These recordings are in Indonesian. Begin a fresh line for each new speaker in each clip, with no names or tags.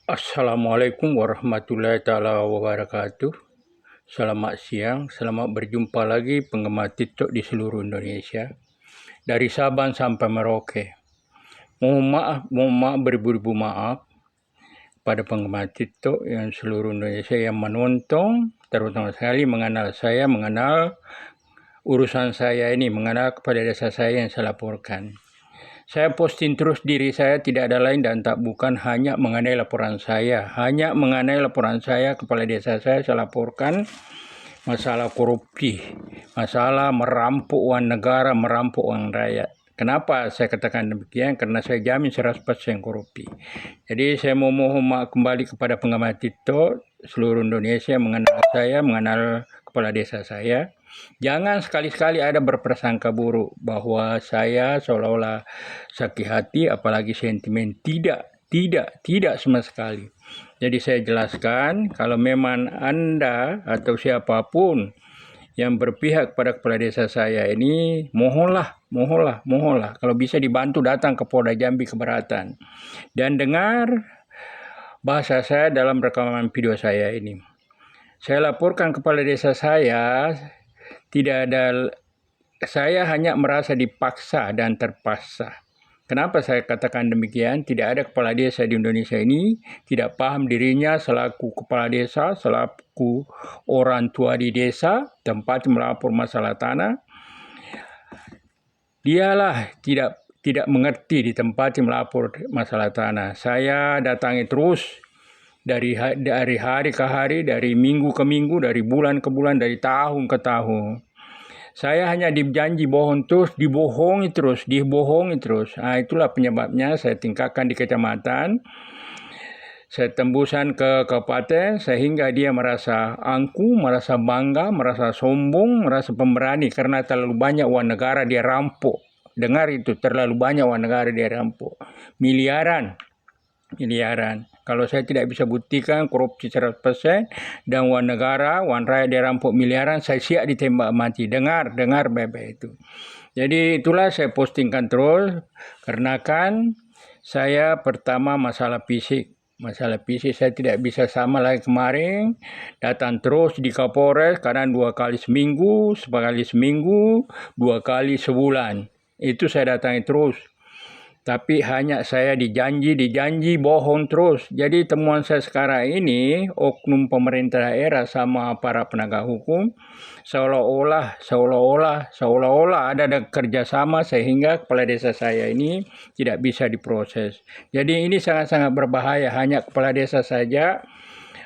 Assalamualaikum warahmatullahi taala wabarakatuh. Selamat siang, selamat berjumpa lagi penggemar TikTok di seluruh Indonesia. Dari Sabang sampai Merauke. Mohon maaf beribu-ribu maaf pada penggemar TikTok yang seluruh Indonesia yang menonton, terutama sekali mengenal saya, mengenal urusan saya ini, mengenal kepada desa saya yang saya laporkan. Saya posting terus diri saya, tidak ada lain dan tak bukan hanya mengenai laporan saya. Hanya mengenai laporan saya, kepala desa saya laporkan masalah korupsi, masalah merampok uang negara, merampok uang rakyat. Kenapa saya katakan demikian? Karena saya jamin 100% korupsi. Jadi saya mau mohon maaf kembali kepada penggemar TikTok seluruh Indonesia mengenal saya, mengenal kepala desa saya. Jangan sekali-sekali ada berprasangka buruk bahwa saya seolah-olah sakit hati, apalagi sentimen. Tidak sama sekali. Jadi saya jelaskan, kalau memang Anda atau siapapun yang berpihak pada kepala desa saya ini, mohonlah. Kalau bisa dibantu datang ke Polda Jambi keberatan. Dan dengar bahasa saya dalam rekaman video saya ini. Saya laporkan kepala desa saya, saya hanya merasa dipaksa dan terpaksa. Kenapa saya katakan demikian? Tidak ada kepala desa di Indonesia ini tidak paham dirinya selaku kepala desa, selaku orang tua di desa, tempat melapor masalah tanah. Dialah tidak mengerti di tempat melapor masalah tanah. Saya datangi terus dari hari ke hari, dari minggu ke minggu, dari bulan ke bulan, dari tahun ke tahun. Saya hanya dijanji bohong terus, dibohongi terus. Itulah penyebabnya saya tingkatkan di kecamatan. Saya tembusan ke kabupaten sehingga dia merasa angkuh, merasa bangga, merasa sombong, merasa pemberani karena terlalu banyak uang negara dia rampok. Dengar itu, terlalu banyak uang negara dia rampok. Miliaran. Kalau saya tidak bisa buktikan korupsi 100% dan uang negara, uang rakyat dirampok miliaran, saya siap ditembak mati. Dengar baik-baik itu. Jadi itulah saya postingkan terus, karena kan saya pertama masalah fisik saya tidak bisa sama lagi kemarin, datang terus di Kapolres, kadang 2 kali seminggu, sekali seminggu, 2 kali sebulan. Itu saya datangi terus. Tapi hanya saya dijanji, bohong terus. Jadi temuan saya sekarang ini, oknum pemerintah daerah sama para penegak hukum, seolah-olah ada kerjasama sehingga kepala desa saya ini tidak bisa diproses. Jadi ini sangat-sangat berbahaya, hanya kepala desa saja.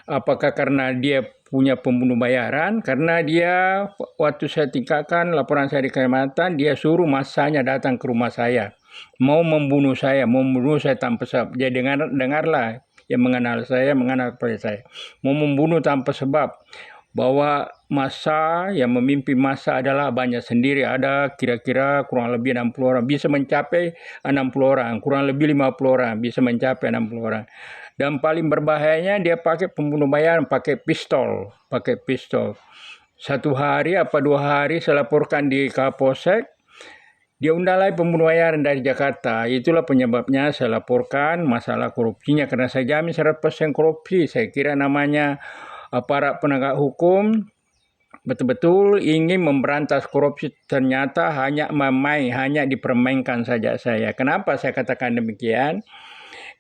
Apakah karena dia punya pembunuh bayaran? Karena dia, waktu saya tingkatkan laporan saya di kecamatan, dia suruh masanya datang ke rumah saya. Mau membunuh saya tanpa sebab. Jadi dengarlah yang mengenal saya, mengenal kepada saya. Mau membunuh tanpa sebab. Bahwa masa yang memimpin masa adalah banyak sendiri. Ada kira-kira kurang lebih 60 orang. Bisa mencapai 60 orang. Kurang lebih 50 orang. Bisa mencapai 60 orang. Dan paling berbahayanya dia pakai pembunuh bayaran, pakai pistol. 1 hari apa 2 hari saya laporkan di Kapolsek. Dia undang lagi pembunuh bayaran dari Jakarta. Itulah penyebabnya saya laporkan masalah korupsinya. Karena saya jamin 100% korupsi. Saya kira namanya aparat penegak hukum betul-betul ingin memberantas korupsi. Ternyata hanya hanya dipermainkan saja saya. Kenapa saya katakan demikian?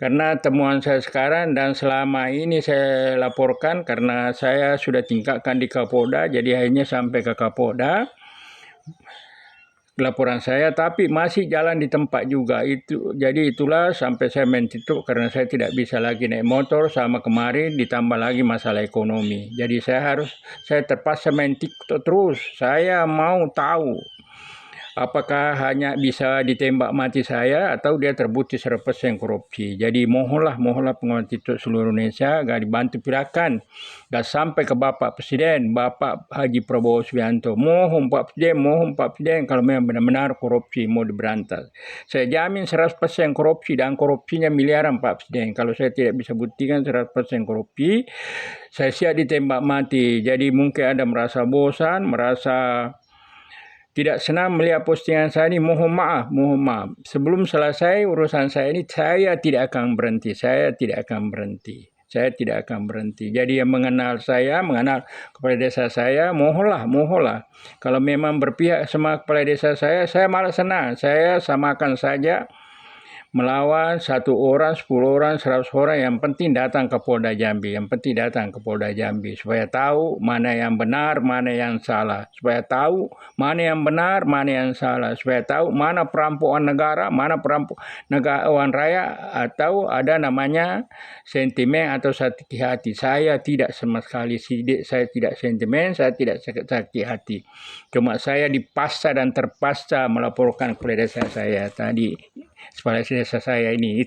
Karena temuan saya sekarang dan selama ini saya laporkan karena saya sudah tingkatkan di Kapolda. Jadi akhirnya sampai ke Kapolda laporan saya, tapi masih jalan di tempat juga itu. Jadi itulah sampai saya main TikTok karena saya tidak bisa lagi naik motor sama kemarin, ditambah lagi masalah ekonomi. Jadi saya terpaksa main TikTok terus. Saya mau tahu apakah hanya bisa ditembak mati saya atau dia terbukti 100% korupsi. Jadi mohonlah penguat TikTok seluruh Indonesia agar dibantu pirakan dan sampai ke Bapak Presiden, Bapak Haji Prabowo Subianto. Mohon Pak Presiden kalau memang benar-benar korupsi mau diberantas. Saya jamin 100% korupsi dan korupsinya miliaran Pak Presiden. Kalau saya tidak bisa buktikan 100% korupsi, saya siap ditembak mati. Jadi mungkin ada merasa bosan, merasa tidak senang melihat postingan saya ini, mohon maaf. Sebelum selesai urusan saya ini, saya tidak akan berhenti. Saya tidak akan berhenti. Jadi yang mengenal saya, mengenal kepala desa saya, mohonlah. Kalau memang berpihak sama kepala desa saya malah senang. Saya samakan saja melawan 1 orang, 10 orang, 100 orang, yang penting datang ke Polda Jambi. Supaya tahu mana yang benar, mana yang salah. Supaya tahu mana perampokan negara, mana perampokan negarawan raya, atau ada namanya sentimen atau sakit hati. Saya tidak sama sekali saya tidak sentimen, saya tidak sakit hati. Cuma saya dipaksa dan terpaksa melaporkan kepada desa saya tadi, kepala desa saya ini,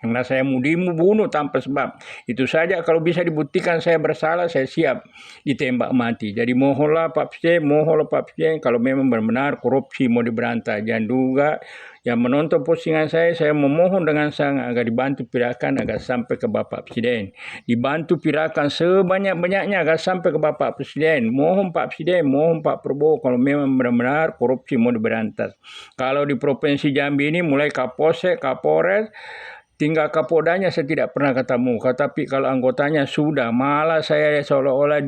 karena saya mau dibunuh tanpa sebab. Itu saja, kalau bisa dibuktikan saya bersalah, saya siap ditembak mati. Jadi mohonlah Pak Presiden, kalau memang benar-benar korupsi mau diberantas. Jangan juga yang menonton postingan saya memohon dengan sangat agar dibantu pindahkan agar sampai ke Bapak Presiden. Dibantu pindahkan sebanyak-banyaknya agar sampai ke Bapak Presiden. Mohon Pak Presiden, mohon Pak Prabowo, kalau memang benar-benar korupsi mau diberantas. Kalau di Provinsi Jambi ini mulai Kapolsek, Kapolres, tinggal Kapoldanya saya tidak pernah ketemu. Tapi kalau anggotanya sudah, malah saya seolah-olah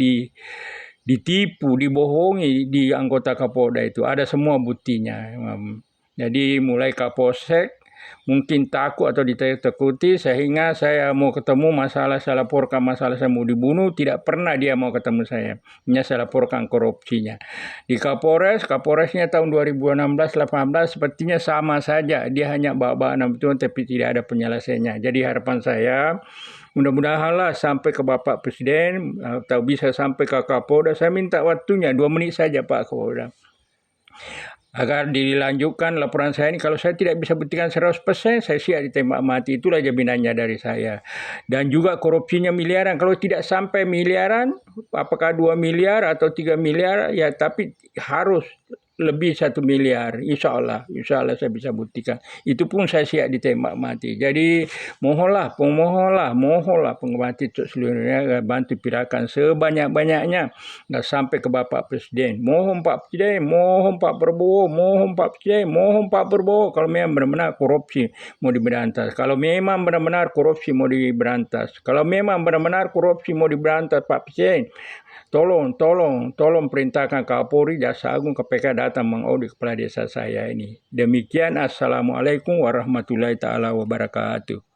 ditipu, dibohongi di anggota Kapolda itu. Ada semua buktinya. Jadi mulai Kapolsek mungkin takut atau ditakuti, sehingga saya mau ketemu masalah, saya laporkan masalah saya mau dibunuh, tidak pernah dia mau ketemu saya. Hanya saya laporkan korupsinya. Di Kapolresnya tahun 2016-18 sepertinya sama saja. Dia hanya bawa-bawa nama Tuhan tapi tidak ada penyelesaiannya. Jadi harapan saya, mudah-mudahanlah sampai ke Bapak Presiden atau bisa sampai ke Kapolda. Saya minta waktunya 2 menit saja Pak Kapolda, agar dilanjutkan laporan saya ini. Kalau saya tidak bisa buktikan 100%, saya siap ditembak mati. Itulah jaminannya dari saya. Dan juga korupsinya miliaran. Kalau tidak sampai miliaran, apakah 2 miliar atau 3 miliar, ya tapi harus lebih 1 miliar. Insya Allah saya bisa buktikan. Itu pun saya siap ditembak mati. Jadi mohonlah penggemar TikTok seluruh dunia bantu pindahkan sebanyak-banyaknya sampai ke Bapak Presiden. Mohon Pak Presiden, mohon Pak Prabowo, mohon Pak Presiden, mohon Pak Prabowo, kalau memang benar-benar korupsi mau diberantas. Kalau memang benar-benar korupsi mau diberantas Pak Presiden, tolong perintahkan Kapolri, Jaksa Agung, KPK datang mengaudit kepala desa saya ini. Demikian, assalamualaikum warahmatullahi taala wabarakatuh.